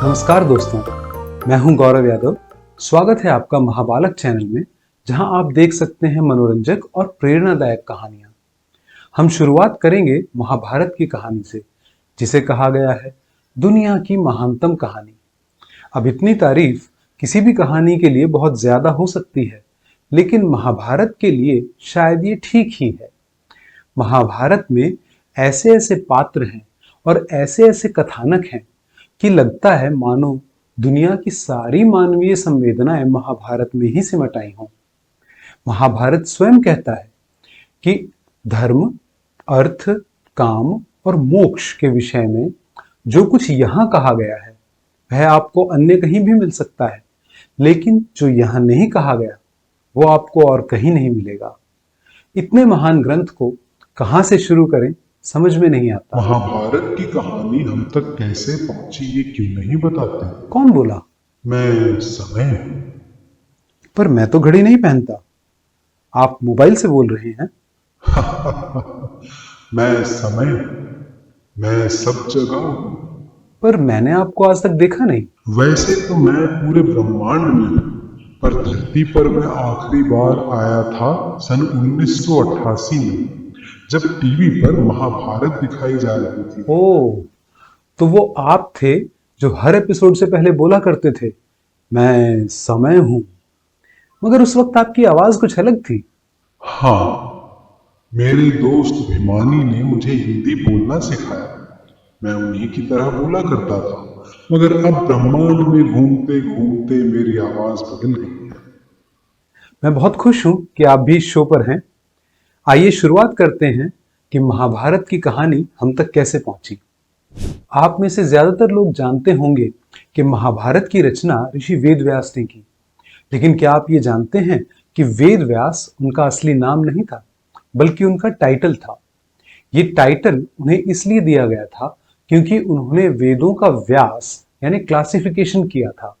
नमस्कार दोस्तों, मैं हूं गौरव यादव। स्वागत है आपका महाबालक चैनल में, जहां आप देख सकते हैं मनोरंजक और प्रेरणादायक कहानियां। हम शुरुआत करेंगे महाभारत की कहानी से, जिसे कहा गया है दुनिया की महानतम कहानी। अब इतनी तारीफ किसी भी कहानी के लिए बहुत ज्यादा हो सकती है, लेकिन महाभारत के लिए शायद ये ठीक ही है। महाभारत में ऐसे ऐसे पात्र हैं और ऐसे ऐसे कथानक हैं कि लगता है मानो दुनिया की सारी मानवीय संवेदनाएं महाभारत में ही सिमट आई हों। महाभारत स्वयं कहता है कि धर्म, अर्थ, काम और मोक्ष के विषय में जो कुछ यहां कहा गया है वह आपको अन्य कहीं भी मिल सकता है, लेकिन जो यहां नहीं कहा गया वो आपको और कहीं नहीं मिलेगा। इतने महान ग्रंथ को कहां से शुरू करें समझ में नहीं आता। महाभारत की कहानी हम तक कैसे पहुंची ये क्यों नहीं बताते? कौन बोला? मैं समय। पर मैं तो घड़ी नहीं पहनता। आप मोबाइल से बोल रहे हैं? मैं समय, मैं सब जगह हूं। पर मैंने आपको आज तक देखा नहीं। वैसे तो मैं पूरे ब्रह्मांड में हूं, पर धरती पर मैं आखिरी बार आया था सन 1988 में, जब टीवी पर महाभारत दिखाई जा रही थी। ओह, तो वो आप थे जो हर एपिसोड से पहले बोला करते थे मैं समय हूं। मगर उस वक्त आपकी आवाज कुछ अलग थी। हाँ, मेरे दोस्त भिमानी ने मुझे हिंदी बोलना सिखाया। मैं उन्हीं की तरह बोला करता था, मगर अब ब्रह्मांड में घूमते घूमते मेरी आवाज बदल गई है। मैं बहुत खुश हूं कि आप भी इस शो पर हैं। आइए शुरुआत करते हैं कि महाभारत की कहानी हम तक कैसे पहुंची। आप में से ज्यादातर लोग जानते होंगे कि महाभारत की रचना ऋषि वेदव्यास ने की। लेकिन क्या आप ये जानते हैं कि वेदव्यास उनका असली नाम नहीं था, बल्कि उनका टाइटल था। ये टाइटल उन्हें इसलिए दिया गया था क्योंकि उन्होंने वेदों का व्यास यानी क्लासिफिकेशन किया था।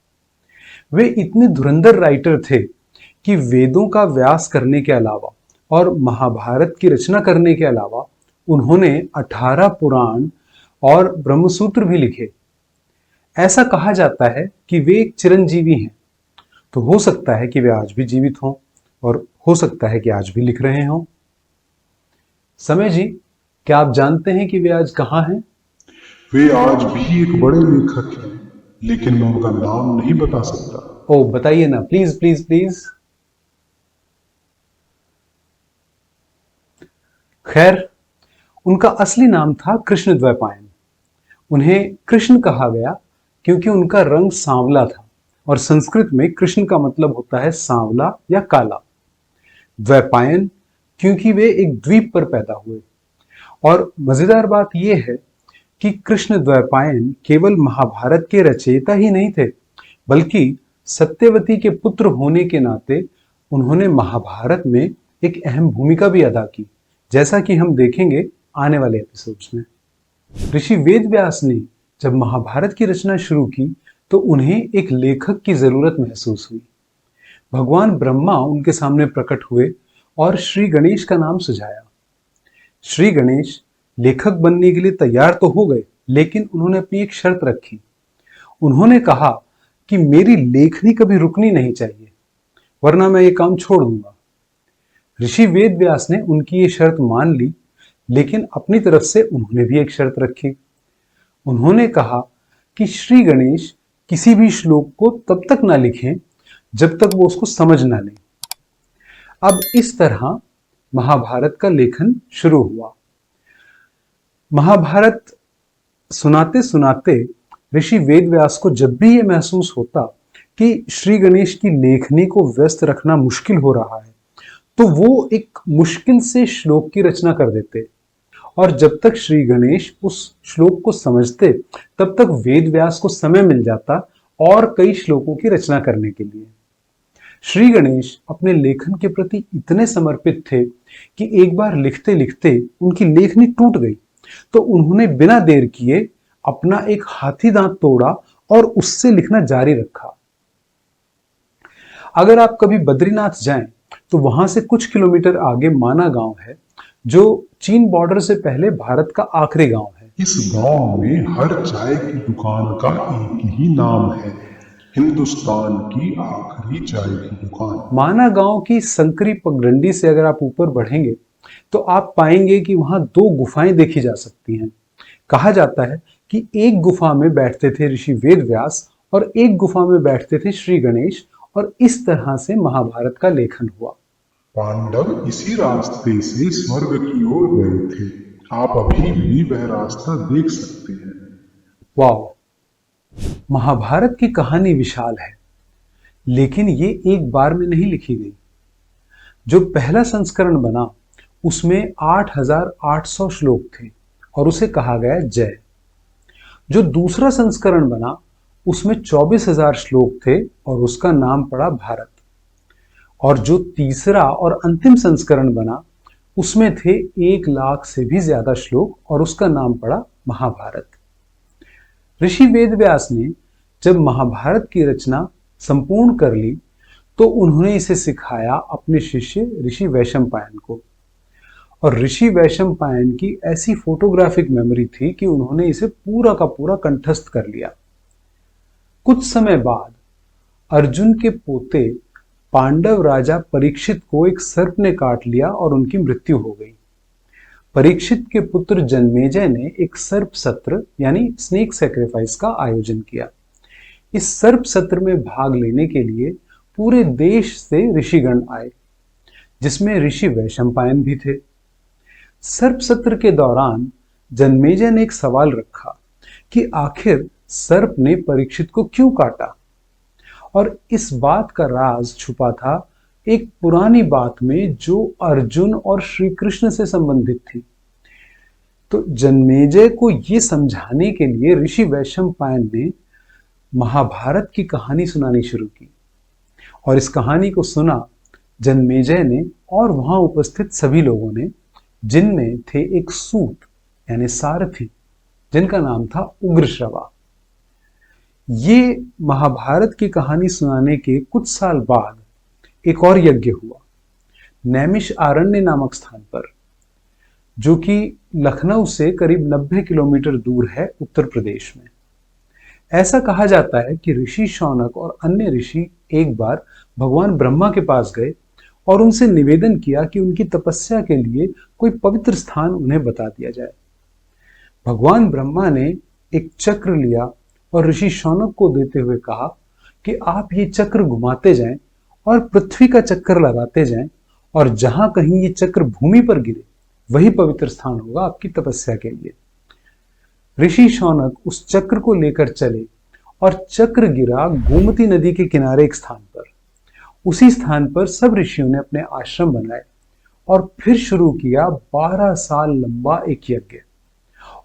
वे इतने धुरंधर राइटर थे कि वेदों का व्यास करने के अलावा और महाभारत की रचना करने के अलावा उन्होंने 18 पुराण और ब्रह्मसूत्र भी लिखे। ऐसा कहा जाता है कि वे एक चिरंजीवी हैं, तो हो सकता है कि वे आज भी जीवित हों और हो सकता है कि आज भी लिख रहे हों। समय जी, क्या आप जानते हैं कि वे आज कहाँ हैं? वे आज भी एक बड़े लेखक हैं, लेकिन मैं उनका नाम नहीं बता सकता। ओ बताइए ना, प्लीज प्लीज प्लीज। खैर, उनका असली नाम था कृष्णद्वैपायन। उन्हें कृष्ण कहा गया क्योंकि उनका रंग सांवला था और संस्कृत में कृष्ण का मतलब होता है सांवला या काला। द्वैपायन क्योंकि वे एक द्वीप पर पैदा हुए। और मजेदार बात यह है कि कृष्ण द्वैपायन केवल महाभारत के रचयिता ही नहीं थे, बल्कि सत्यवती के पुत्र होने के नाते उन्होंने महाभारत में एक अहम भूमिका भी अदा की, जैसा कि हम देखेंगे आने वाले एपिसोड्स में। ऋषि वेदव्यास ने जब महाभारत की रचना शुरू की तो उन्हें एक लेखक की जरूरत महसूस हुई। भगवान ब्रह्मा उनके सामने प्रकट हुए और श्री गणेश का नाम सुझाया। श्री गणेश लेखक बनने के लिए तैयार तो हो गए, लेकिन उन्होंने अपनी एक शर्त रखी। उन्होंने कहा कि मेरी लेखनी कभी रुकनी नहीं चाहिए, वरना मैं ये काम छोड़ दूंगा। ऋषि वेदव्यास ने उनकी ये शर्त मान ली, लेकिन अपनी तरफ से उन्होंने भी एक शर्त रखी। उन्होंने कहा कि श्री गणेश किसी भी श्लोक को तब तक ना लिखें जब तक वो उसको समझ ना लें। अब इस तरह महाभारत का लेखन शुरू हुआ। महाभारत सुनाते सुनाते ऋषि वेदव्यास को जब भी यह महसूस होता कि श्री गणेश की लेखनी को व्यस्त रखना मुश्किल हो रहा है, तो वो एक मुश्किल से श्लोक की रचना कर देते। और जब तक श्री गणेश उस श्लोक को समझते, तब तक वेदव्यास को समय मिल जाता और कई श्लोकों की रचना करने के लिए। श्री गणेश अपने लेखन के प्रति इतने समर्पित थे कि एक बार लिखते लिखते उनकी लेखनी टूट गई, तो उन्होंने बिना देर किए अपना एक हाथी दांत तोड़ा और उससे लिखना जारी रखा। अगर आप कभी बद्रीनाथ जाएं तो वहां से कुछ किलोमीटर आगे माना गांव है, जो चीन बॉर्डर से पहले भारत का आखिरी गांव है। इस गांव में हर चाय की दुकान का एक ही नाम है, हिंदुस्तान की आखिरी चाय की दुकान। माना गांव की संकरी पगडंडी से अगर आप ऊपर बढ़ेंगे तो आप पाएंगे कि वहां दो गुफाएं देखी जा सकती हैं। कहा जाता है कि एक गुफा में बैठते थे ऋषि वेद व्यास और एक गुफा में बैठते थे श्री गणेश, और इस तरह से महाभारत का लेखन हुआ। पांडव इसी रास्ते से स्वर्ग की ओर गए थे। आप अभी भी वह रास्ता देख सकते हैं। वाह! महाभारत की कहानी विशाल है, लेकिन ये एक बार में नहीं लिखी गई। जो पहला संस्करण बना उसमें 8,800 श्लोक थे और उसे कहा गया जय। जो दूसरा संस्करण बना उसमें 24,000 श्लोक थे और उसका नाम पड़ा भारत। और जो तीसरा और अंतिम संस्करण बना उसमें थे 1,00,000 से भी ज्यादा श्लोक और उसका नाम पड़ा महाभारत। ऋषि वेदव्यास ने जब महाभारत की रचना संपूर्ण कर ली तो उन्होंने इसे सिखाया अपने शिष्य ऋषि वैशंपायन को। और ऋषि वैशंपायन की ऐसी फोटोग्राफिक मेमोरी थी कि उन्होंने इसे पूरा का पूरा कंठस्थ कर लिया। कुछ समय बाद अर्जुन के पोते पांडव राजा परीक्षित को एक सर्प ने काट लिया और उनकी मृत्यु हो गई। परीक्षित के पुत्र जन्मेजय ने एक सर्प सत्र यानी स्नेक सैक्रिफाइस का आयोजन किया। इस सर्प सत्र में भाग लेने के लिए पूरे देश से ऋषिगण आए, जिसमें ऋषि वैशंपायन भी थे। सर्प सत्र के दौरान जन्मेजय ने एक सवाल रखा कि आखिर सर्प ने परीक्षित को क्यों काटा, और इस बात का राज छुपा था एक पुरानी बात में जो अर्जुन और श्री कृष्ण से संबंधित थी। तो जन्मेजय को यह समझाने के लिए ऋषि वैशंपायन ने महाभारत की कहानी सुनानी शुरू की, और इस कहानी को सुना जन्मेजय ने और वहां उपस्थित सभी लोगों ने, जिनमें थे एक सूत यानी सारथी जिनका नाम था उग्रश्रवा। ये महाभारत की कहानी सुनाने के कुछ साल बाद एक और यज्ञ हुआ नैमिषारण्य नामक स्थान पर, जो कि लखनऊ से करीब 90 किलोमीटर दूर है उत्तर प्रदेश में। ऐसा कहा जाता है कि ऋषि शौनक और अन्य ऋषि एक बार भगवान ब्रह्मा के पास गए और उनसे निवेदन किया कि उनकी तपस्या के लिए कोई पवित्र स्थान उन्हें बता दिया जाए। भगवान ब्रह्मा ने एक चक्र लिया और ऋषि शौनक को देते हुए कहा कि आप ये चक्र घुमाते जाएं और पृथ्वी का चक्कर लगाते जाएं, और जहां कहीं ये चक्र भूमि पर गिरे वही पवित्र स्थान होगा आपकी तपस्या के लिए। ऋषि शौनक उस चक्र को लेकर चले और चक्र गिरा गोमती नदी के किनारे एक स्थान पर। उसी स्थान पर सब ऋषियों ने अपने आश्रम बनाए और फिर शुरू किया 12 साल लंबा एक यज्ञ।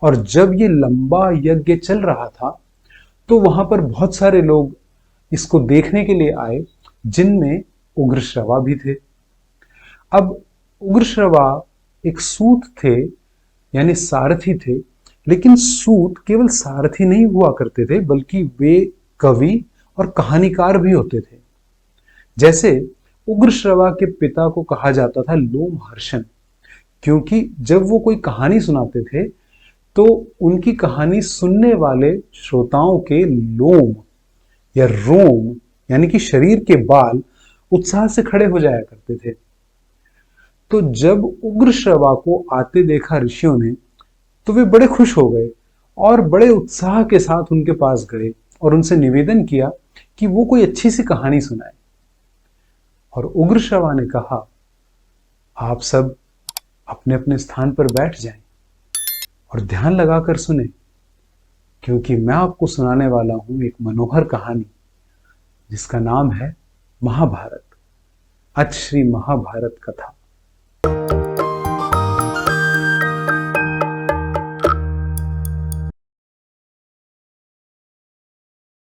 और जब ये लंबा यज्ञ चल रहा था तो वहां पर बहुत सारे लोग इसको देखने के लिए आए, जिनमें उग्रश्रवा भी थे। अब उग्रश्रवा एक सूत थे यानी सारथी थे, लेकिन सूत केवल सारथी नहीं हुआ करते थे बल्कि वे कवि और कहानीकार भी होते थे। जैसे उग्रश्रवा के पिता को कहा जाता था लोमहर्षण, क्योंकि जब वो कोई कहानी सुनाते थे तो उनकी कहानी सुनने वाले श्रोताओं के लोम या रोम यानी कि शरीर के बाल उत्साह से खड़े हो जाया करते थे। तो जब उग्रश्रवा को आते देखा ऋषियों ने तो वे बड़े खुश हो गए और बड़े उत्साह के साथ उनके पास गए और उनसे निवेदन किया कि वो कोई अच्छी सी कहानी सुनाए। और उग्रश्रवा ने कहा, आप सब अपने अपने स्थान पर बैठ जाएं और ध्यान लगाकर सुने, क्योंकि मैं आपको सुनाने वाला हूं एक मनोहर कहानी जिसका नाम है महाभारत। अथ श्री महाभारत कथा।